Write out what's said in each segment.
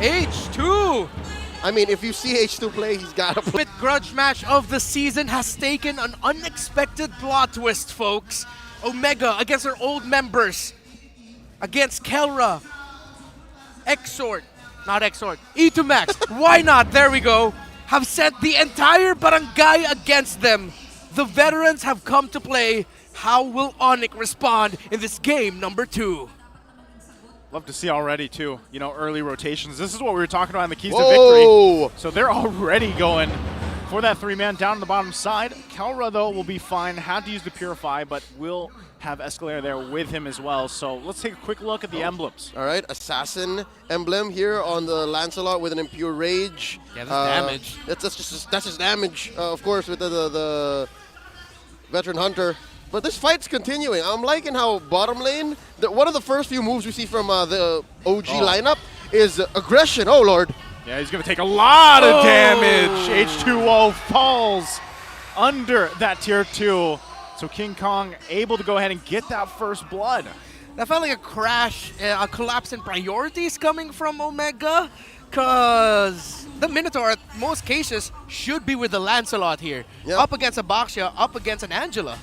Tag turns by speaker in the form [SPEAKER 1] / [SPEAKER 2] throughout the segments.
[SPEAKER 1] H2!
[SPEAKER 2] I mean, if you see H2 play, he's got to play.
[SPEAKER 1] Bit grudge match of the season has taken an unexpected plot twist, folks. Omega against their old members. Against Kelra. Exort. Not Exort. E2 Max. Why not? There we go. Have sent the entire barangay against them. The veterans have come to play. How will Onic respond in this game number 2?
[SPEAKER 3] Love to see already, too, you know, early rotations. This is what we were talking about in the keys
[SPEAKER 2] Whoa.
[SPEAKER 3] to victory. So they're already going for that 3-man down on the bottom side. Kelra, though, will be fine. Had to use the Purify, but will have Escalator there with him as well. So let's take a quick look at the emblems.
[SPEAKER 2] All right, Assassin emblem here on the Lancelot with an Impure Rage.
[SPEAKER 1] Yeah, that's damage.
[SPEAKER 2] That's just damage, of course, with the Veteran Hunter. But this fight's continuing. I'm liking how bottom lane, one of the first few moves we see from the OG lineup is aggression. Oh, Lord.
[SPEAKER 3] Yeah, he's going to take a lot of damage. H2O falls under that tier 2. So King Kong able to go ahead and get that first blood.
[SPEAKER 1] That felt like a crash, a collapse in priorities coming from Omega, because the Minotaur, at most cases, should be with the Lancelot here.
[SPEAKER 2] Yep.
[SPEAKER 1] Up against a Baxia, up against an Angela.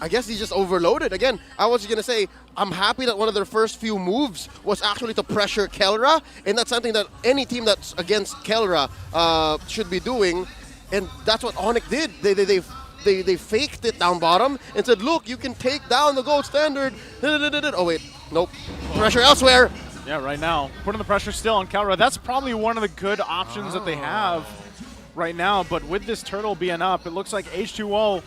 [SPEAKER 2] I guess he's just overloaded. Again, I was going to say, I'm happy that one of their first few moves was actually to pressure Kelra, and that's something that any team that's against Kelra should be doing, and that's what Onic did. They faked it down bottom and said, look, you can take down the gold standard. Oh, wait. Nope. Pressure elsewhere.
[SPEAKER 3] Yeah, right now. Putting the pressure still on Kelra. That's probably one of the good options that they have right now, but with this turtle being up, it looks like H2O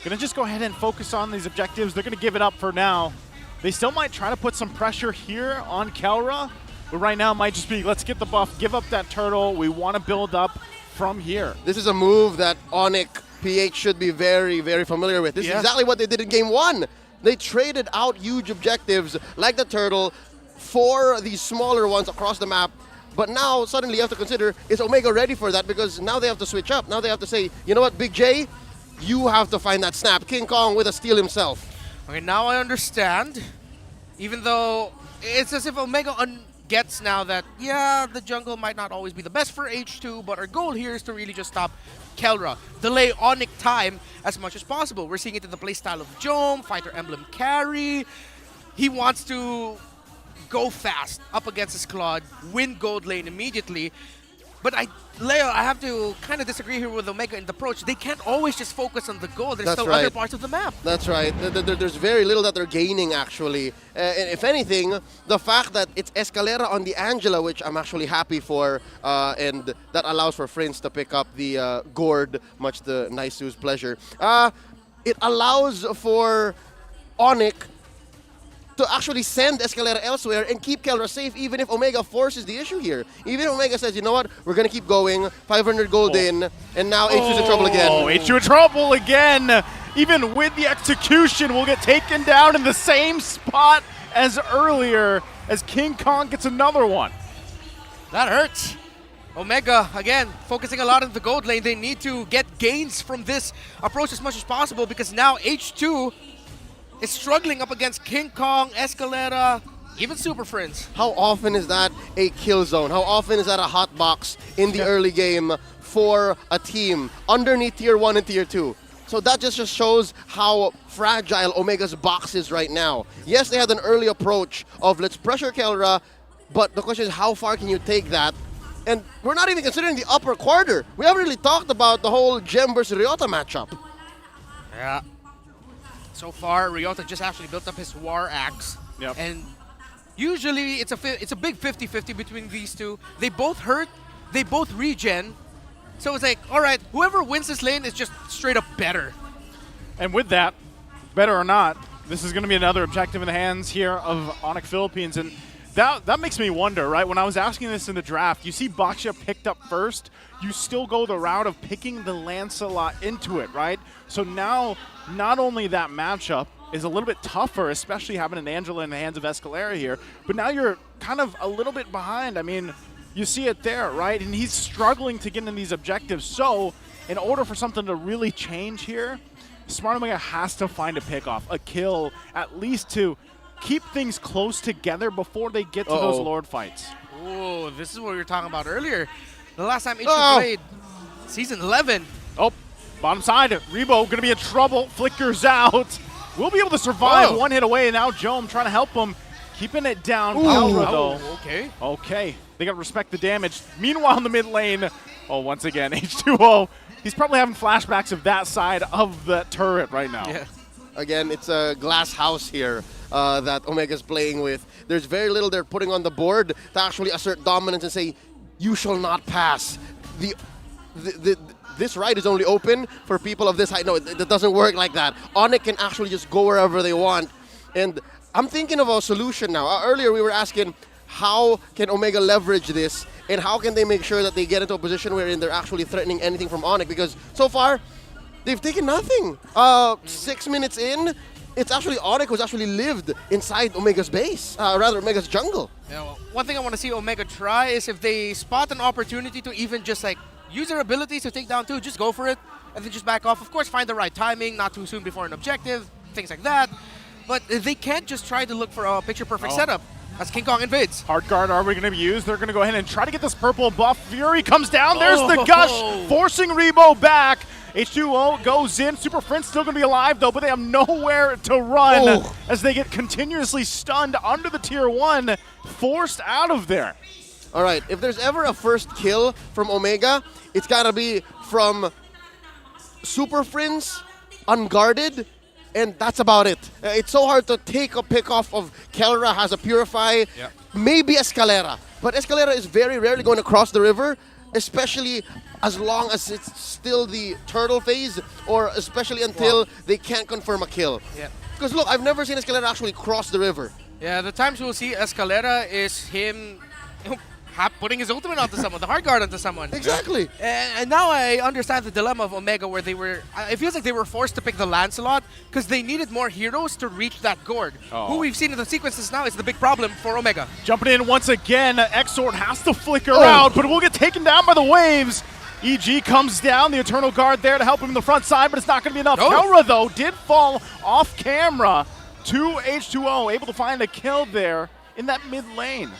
[SPEAKER 3] going to just go ahead and focus on these objectives. They're going to give it up for now. They still might try to put some pressure here on Kelra, but right now it might just be, let's get the buff, give up that turtle. We want to build up from here.
[SPEAKER 2] This is a move that Onic PH should be very, very familiar with. This is exactly what they did in Game 1. They traded out huge objectives like the turtle for these smaller ones across the map. But now suddenly you have to consider, is Omega ready for that? Because now they have to switch up. Now they have to say, you know what, Big J? You have to find that snap. King Kong with a steal himself.
[SPEAKER 1] Okay, now I understand. Even though it's as if Omega gets now that, yeah, the jungle might not always be the best for H2, but our goal here is to really just stop Kelra. Delay Onic time as much as possible. We're seeing it in the playstyle of Jome, Fighter Emblem carry. He wants to go fast up against his Claude, win gold lane immediately. But Leo, I have to kind of disagree here with Omega in the approach. They can't always just focus on the goal. There's still other parts of the map.
[SPEAKER 2] That's right. There's very little that they're gaining, actually. And if anything, the fact that it's Escalera on the Angela, which I'm actually happy for, and that allows for Prince to pick up the gourd, much to Naisu's pleasure. It allows for Onic to actually send Escalera elsewhere and keep Kelra safe, even if Omega forces the issue here. Even if Omega says, you know what, we're going to keep going, 500 gold in, and now H2's in trouble again.
[SPEAKER 3] Oh, H2 in trouble again. Even with the execution, will get taken down in the same spot as earlier, as King Kong gets another one.
[SPEAKER 1] That hurts. Omega, again, focusing a lot on the gold lane. They need to get gains from this approach as much as possible, because now H2 is struggling up against King Kong, Escalera, even Super Friends.
[SPEAKER 2] How often is that a kill zone? How often is that a hot box in the early game for a team underneath tier 1 and tier 2? So that just shows how fragile Omega's box is right now. Yes, they had an early approach of let's pressure Kelra, but the question is how far can you take that? And we're not even considering the upper quarter. We haven't really talked about the whole Gem versus Ryota matchup.
[SPEAKER 1] Yeah. So far, Ryota just actually built up his War Axe.
[SPEAKER 3] Yep.
[SPEAKER 1] And usually it's a big 50-50 between these two. They both hurt, they both regen. So it's like, all right, whoever wins this lane is just straight up better.
[SPEAKER 3] And with that, better or not, this is going to be another objective in the hands here of Onic Philippines. And that makes me wonder, right? When I was asking this in the draft, you see Baxia picked up first. You still go the route of picking the Lancelot into it, right? So now, not only that matchup is a little bit tougher, especially having an Angela in the hands of Escalera here, but now you're kind of a little bit behind. I mean, you see it there, right? And he's struggling to get in these objectives. So in order for something to really change here, Smart Omega has to find a pickoff, a kill, at least to keep things close together before they get to those Lord fights.
[SPEAKER 1] Oh, this is what we were talking about earlier. The last time H2
[SPEAKER 2] Oh.
[SPEAKER 1] played, Season 11.
[SPEAKER 3] Oh, bottom side, Rebo going to be in trouble, flickers out. We'll be able to survive,
[SPEAKER 2] Oh.
[SPEAKER 3] one hit away. Now Jome trying to help him, keeping it down. Calra, though.
[SPEAKER 1] Oh, okay.
[SPEAKER 3] Okay, they got to respect the damage. Meanwhile, in the mid lane, once again, H2O, he's probably having flashbacks of that side of the turret right now.
[SPEAKER 1] Yeah.
[SPEAKER 2] Again, it's a glass house here that Omega's playing with. There's very little they're putting on the board to actually assert dominance and say, you shall not pass. This ride is only open for people of this height. No, it doesn't work like that. Onic can actually just go wherever they want. And I'm thinking of a solution now. Earlier, we were asking, how can Omega leverage this? And how can they make sure that they get into a position wherein they're actually threatening anything from Onic? Because so far, they've taken nothing. 6 minutes in, it's actually Onic who's actually lived inside Omega's base, rather Omega's jungle.
[SPEAKER 1] Yeah, well, one thing I want to see Omega try is if they spot an opportunity to even just like use their abilities to take down two, just go for it, and then just back off. Of course, find the right timing, not too soon before an objective, things like that. But they can't just try to look for a picture-perfect setup as King Kong invades.
[SPEAKER 3] Hard guard are we going to be used? They're going to go ahead and try to get this purple buff. Fury comes down. There's the gush, forcing Rebo back. H2O goes in. Super Friend's still going to be alive, though, but they have nowhere to run as they get continuously stunned under the tier 1, forced out of there.
[SPEAKER 2] All right, if there's ever a first kill from Omega, it's got to be from Super Friends, unguarded, and that's about it. It's so hard to take a pick off of Kelra, has a Purify, maybe Escalera. But Escalera is very rarely going to cross the river, especially as long as it's still the turtle phase, or especially until they can't confirm a kill.
[SPEAKER 1] Yeah.
[SPEAKER 2] Because look, I've never seen Escalera actually cross the river.
[SPEAKER 1] Yeah, the times we'll see Escalera is him putting his ultimate onto someone, the hard guard onto someone.
[SPEAKER 2] Exactly.
[SPEAKER 1] And now I understand the dilemma of Omega, where they were, it feels like they were forced to pick the Lancelot because they needed more heroes to reach that gourd. Who we've seen in the sequences now is the big problem for Omega.
[SPEAKER 3] Jumping in once again, Exort has to flicker out, but it will get taken down by the waves. EG comes down, the Eternal Guard there to help him in the front side, but it's not going to be enough. Kelra, though, did fall off camera to H2O, able to find a kill there in that mid lane.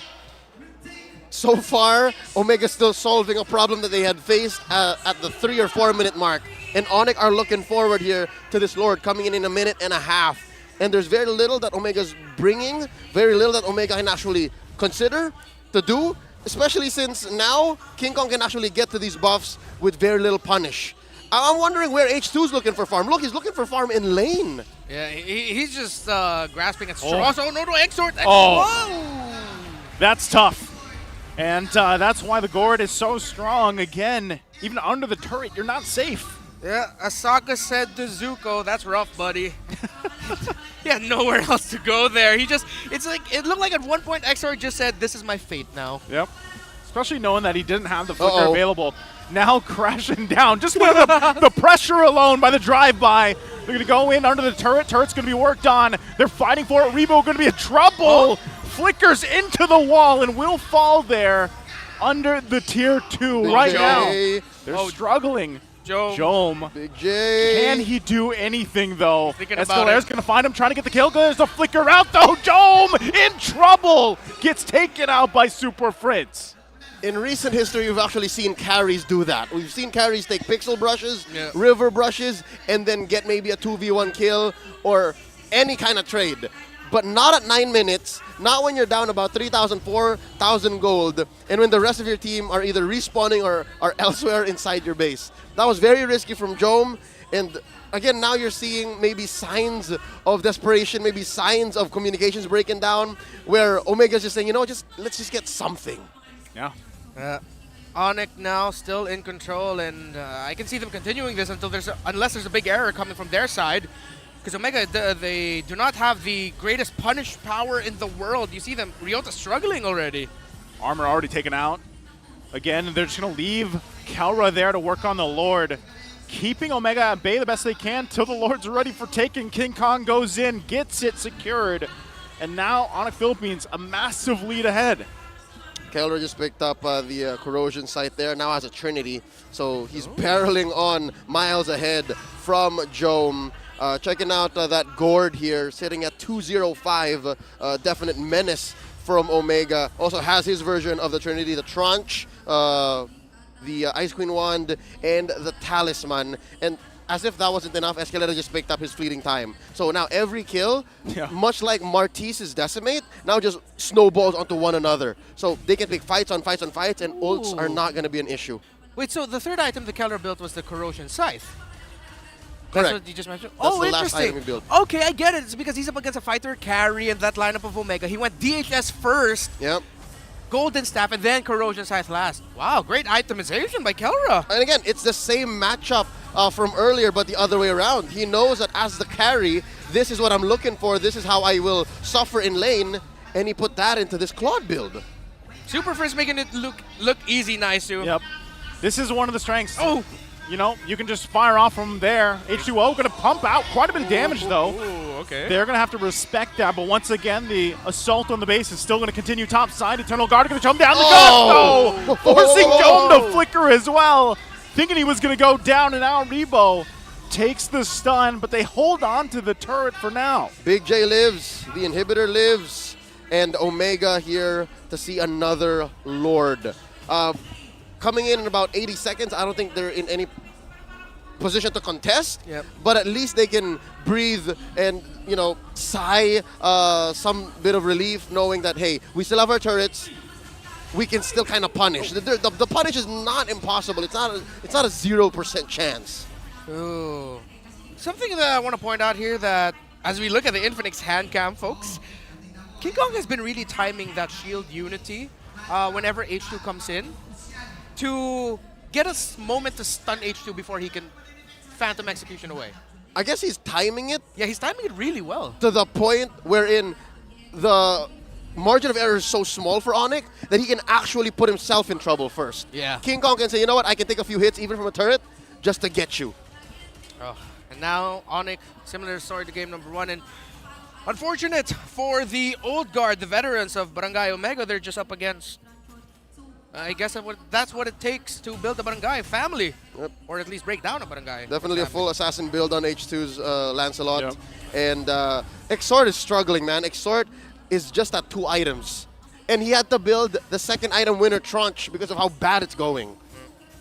[SPEAKER 2] So far, Omega's still solving a problem that they had faced at the 3 or 4 minute mark. And Onic are looking forward here to this Lord coming in a minute and a half. And there's very little that Omega's bringing, very little that Omega can actually consider to do, especially since now King Kong can actually get to these buffs with very little punish. I'm wondering where H2's looking for farm. Look, he's looking for farm in lane.
[SPEAKER 1] Yeah, he's just grasping at straws. Oh, no, Exort.
[SPEAKER 3] That's tough. And that's why the Gourd is so strong. Again, even under the turret, you're not safe.
[SPEAKER 1] Yeah, Asaka said to Zuko, that's rough, buddy. He had nowhere else to go there. It's like, it looked like at one point Exort just said, this is my fate now.
[SPEAKER 3] Yep. Especially knowing that he didn't have the flicker available. Now crashing down, just with the pressure alone by the drive-by. They're going to go in under the turret. Turret's going to be worked on. They're fighting for it. Rebo going to be in trouble. Flickers into the wall and will fall there under the tier 2 right now. They're struggling. Jome.
[SPEAKER 2] Big J.
[SPEAKER 3] Can he do anything, though?
[SPEAKER 1] Escalera's
[SPEAKER 3] going to find him, trying to get the kill. There's a flicker out, though. Jome in trouble. Gets taken out by Super Fritz.
[SPEAKER 2] In recent history, we've actually seen carries do that. We've seen carries take pixel brushes, river brushes, and then get maybe a 2v1 kill or any kind of trade. But not at 9 minutes, not when you're down about 3,000, 4,000 gold, and when the rest of your team are either respawning or are elsewhere inside your base. That was very risky from Jome, and again, now you're seeing maybe signs of desperation, maybe signs of communications breaking down, where Omega's just saying, you know, let's just get something.
[SPEAKER 3] Yeah.
[SPEAKER 1] Onic now still in control, and I can see them continuing this unless there's a big error coming from their side. Because Omega, they do not have the greatest punish power in the world. You see them, Ryota struggling already.
[SPEAKER 3] Armor already taken out. Again, they're just going to leave Kelra there to work on the Lord. Keeping Omega at bay the best they can till the Lord's ready for taking. King Kong goes in, gets it secured. And now Onic Philippines, a massive lead ahead.
[SPEAKER 2] Kelra just picked up the corrosion site there, now has a Trinity. So he's barreling on miles ahead from Jome. Checking out that gourd here, sitting at 205. Definite menace from Omega. Also has his version of the Trinity, the Tranche, the Ice Queen Wand, and the Talisman. And as if that wasn't enough, Escalera just picked up his fleeting time. So now every kill, much like Martise's Decimate, now just snowballs onto one another. So they can pick fights on fights on fights, and ults are not going to be an issue.
[SPEAKER 1] Wait, so the third item the Keller built was the Corrosion Scythe?
[SPEAKER 2] Correct.
[SPEAKER 1] That's what you just mentioned?
[SPEAKER 2] That's
[SPEAKER 1] Oh,
[SPEAKER 2] the last item
[SPEAKER 1] interesting.
[SPEAKER 2] he built.
[SPEAKER 1] Okay, I get it. It's because he's up against a fighter carry in that lineup of Omega. He went DHS first,
[SPEAKER 2] Yep.
[SPEAKER 1] Golden Staff, and then Corrosion Scythe last. Wow, great itemization by Kelra.
[SPEAKER 2] And again, it's the same matchup from earlier, but the other way around. He knows that as the carry, this is what I'm looking for. This is how I will suffer in lane. And he put that into this Claude build.
[SPEAKER 1] Super First making it look easy, Naisu.
[SPEAKER 3] Yep. This is one of the strengths.
[SPEAKER 1] Oh!
[SPEAKER 3] You know, you can just fire off from there. H2O going to pump out quite a bit of damage, though.
[SPEAKER 1] Ooh, okay.
[SPEAKER 3] They're going to have to respect that, but once again, the assault on the base is still going to continue top side. Eternal Guard going to jump down the gun, forcing Dome to flicker as well. Thinking he was going to go down, and now Rebo takes the stun, but they hold on to the turret for now.
[SPEAKER 2] Big J lives, the inhibitor lives, and Omega here to see another Lord. Coming in about 80 seconds, I don't think they're in any position to contest, but at least they can breathe and, you know, sigh some bit of relief knowing that, hey, we still have our turrets. We can still kind of punish. The punish is not impossible. It's not a 0% chance.
[SPEAKER 1] Ooh. Something that I want to point out here that as we look at the Infinix hand cam, folks, King Kong has been really timing that shield unity whenever H2 comes in to get a moment to stun H2 before he can Phantom Execution away.
[SPEAKER 2] I guess he's timing it.
[SPEAKER 1] Yeah, he's timing it really well.
[SPEAKER 2] To the point wherein the margin of error is so small for Onic that he can actually put himself in trouble first.
[SPEAKER 1] Yeah.
[SPEAKER 2] King Kong can say, you know what, I can take a few hits even from a turret just to get you.
[SPEAKER 1] Oh. And now Onic, similar story to game number 1. And unfortunate for the old guard, the veterans of Barangay Omega, they're just up against, I guess that's what it takes to build a barangay family, or at least break down a barangay.
[SPEAKER 2] Definitely a full assassin build on H2's Lancelot. And Exort is struggling, man. Exort is just at 2 items. And he had to build the second item winner Tranche because of how bad it's going.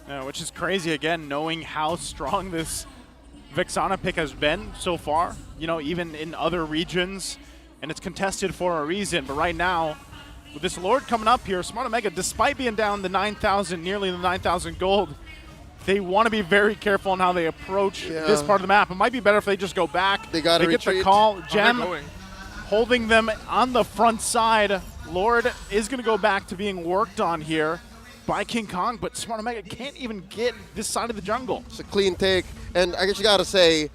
[SPEAKER 3] Yeah, which is crazy, again, knowing how strong this Vexana pick has been so far. You know, even in other regions. And it's contested for a reason. But right now, with this Lord coming up here, Smart Omega, despite being down the 9,000, nearly the 9,000 gold, they want to be very careful on how they approach this part of the map. It might be better if they just go back.
[SPEAKER 2] They got to
[SPEAKER 3] get
[SPEAKER 2] retreat.
[SPEAKER 3] the call. Gem holding them on the front side. Lord is going to go back to being worked on here by King Kong, but Smart Omega can't even get this side of the jungle.
[SPEAKER 2] It's a clean take. And I guess you got to say,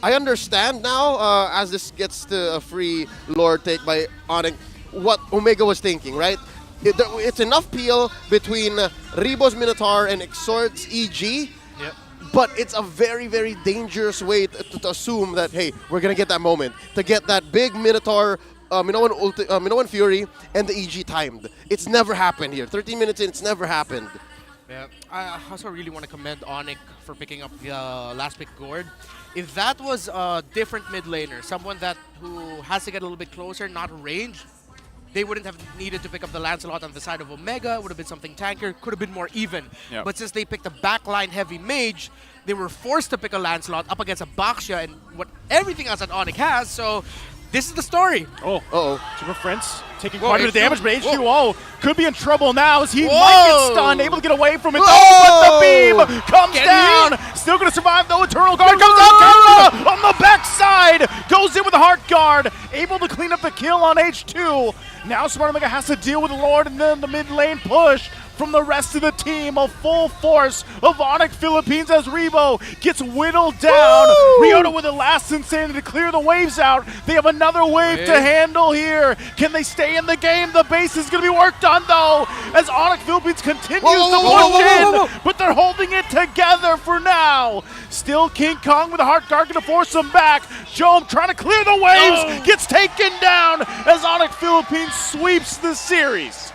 [SPEAKER 2] I understand now, as this gets to a free Lord take by Onic, what Omega was thinking, right? It's enough peel between Rebo's Minotaur and Exort's EG, but it's a very, very dangerous way to assume that, hey, we're going to get that moment, to get that big Minotaur, Minoan Fury, and the EG timed. It's never happened here. 13 minutes in, it's never happened.
[SPEAKER 1] Yeah, I also really want to commend Onic for picking up the last pick Gord. If that was a different mid laner, someone who has to get a little bit closer, not range, they wouldn't have needed to pick up the Lancelot on the side of Omega. It would have been something tanker, could have been more even. But since they picked a backline heavy mage, they were forced to pick a Lancelot up against a Baxia and everything else that Onic has. So this is the story.
[SPEAKER 3] Super Prince taking quite a bit of damage, but H2O could be in trouble now as he might get stunned, able to get away from it. But the beam comes down. Still going to survive though. Eternal Guard comes out. Kara on the backside goes in with a Heart Guard, able to clean up the kill on H2. Now Smart Omega has to deal with the Lord and then the mid lane push from the rest of the team. A full force of Onic Philippines as Rebo gets whittled down. Ryota with the last insanity to clear the waves out. They have another wave to handle here. Can they stay in the game? The base is going to be worked on though as Onic Philippines continues to push in, but they're holding it together for now. Still King Kong with a Heart Guard going to force them back. Jome trying to clear the waves, gets taken down as Onic Philippines sweeps the series.